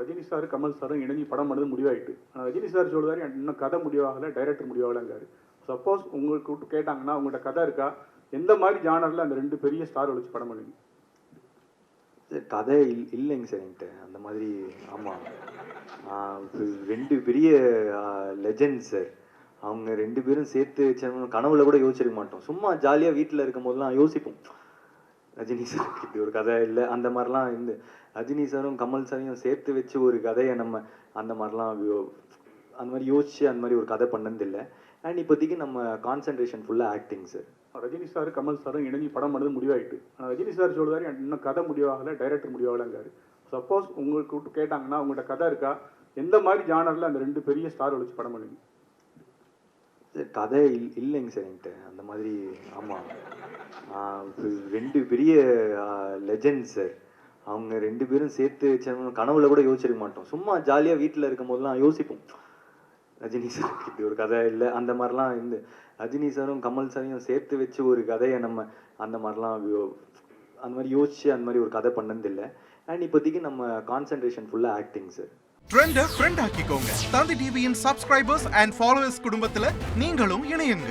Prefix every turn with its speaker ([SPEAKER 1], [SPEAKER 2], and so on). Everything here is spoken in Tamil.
[SPEAKER 1] ரஜினி சார் கமல் சாரும் இணைஞ்சு படம் பண்ணது முடிவாயிட்டு. ஆனால் ரஜினி சார் சொல்றாரு இன்னும் கதை முடிவாகலை, டைரக்டர் முடிவாகலைங்காரு. சப்போஸ் உங்களுக்கு கேட்டாங்கன்னா உங்கள்கிட்ட கதை இருக்கா, எந்த மாதிரி ஜானரில் அந்த ரெண்டு பெரிய ஸ்டார் வச்சு படம் பண்ணுவீங்க?
[SPEAKER 2] கதை இல்லைங்க சார் என்கிட்ட அந்த மாதிரி. ஆமாம், ரெண்டு பெரிய லெஜெண்ட் சார். அவங்க ரெண்டு பேரும் சேர்த்து கனவுல கூட யோசிச்சிருக்க மாட்டோம். சும்மா ஜாலியாக வீட்டில் இருக்கும் போதெல்லாம் யோசிப்போம், ரஜினி சார் இப்படி ஒரு கதை இல்லை அந்த மாதிரிலாம் இருந்து ரஜினி சாரும் கமல் சாரையும் சேர்த்து வச்சு ஒரு கதையை நம்ம அந்த மாதிரிலாம் அந்த மாதிரி யோசிச்சு அந்த மாதிரி ஒரு கதை பண்ணது இல்லை. அண்ட் இப்போதைக்கு நம்ம கான்சன்ட்ரேஷன் ஃபுல்லாக acting sir.
[SPEAKER 1] Rajini sir Kamal சாரும் இணைஞ்சு படம் பண்ணது முடிவாயிட்டு. ஆனால் ரஜினி சார் சொல்றாரு இன்னும் கதை முடிவாகலை, டைரக்டர் முடிவாகலைங்காரு. சப்போஸ் உங்களுக்கு கேட்டாங்கன்னா உங்கள்கிட்ட கதை இருக்கா, எந்த மாதிரி ஜானரில் அந்த ரெண்டு பெரிய ஸ்டார் வச்சு படம் பண்ணுவீங்க?
[SPEAKER 2] கதை இல்லைங்க சார் என்கிட்ட அந்த மாதிரி. ஆமாம், ரெண்டு பெரிய லெஜெண்ட் சார். அவங்க ரெண்டு பேரும் சேர்த்து கனவுல கூட யோசிச்சிருக்க மாட்டோம். சும்மா ஜாலியாக வீட்டில் இருக்கும் போதெல்லாம் யோசிப்போம், ரஜினி சார் இப்படி ஒரு கதை இல்லை அந்த மாதிரிலாம் இருந்து ரஜினி சாரும் கமல் சாரையும் சேர்த்து வச்சு ஒரு கதையை நம்ம அந்த மாதிரிலாம் அந்த மாதிரி யோசிச்சு அந்த மாதிரி ஒரு கதை பண்ணது இல்லை. அண்ட் இப்போதைக்கு நம்ம கான்சன்ட்ரேஷன் ஃபுல்லாக ஆக்டிங் சார்.
[SPEAKER 3] ட்ரெண்டை ஃப்ரெண்ட் ஆக்கிக்கோங்க. தந்தி டிவியின் சப்ஸ்கிரைபர்ஸ் அண்ட் ஃபாலோவர்ஸ் குடும்பத்தில் நீங்களும் இணையுங்க.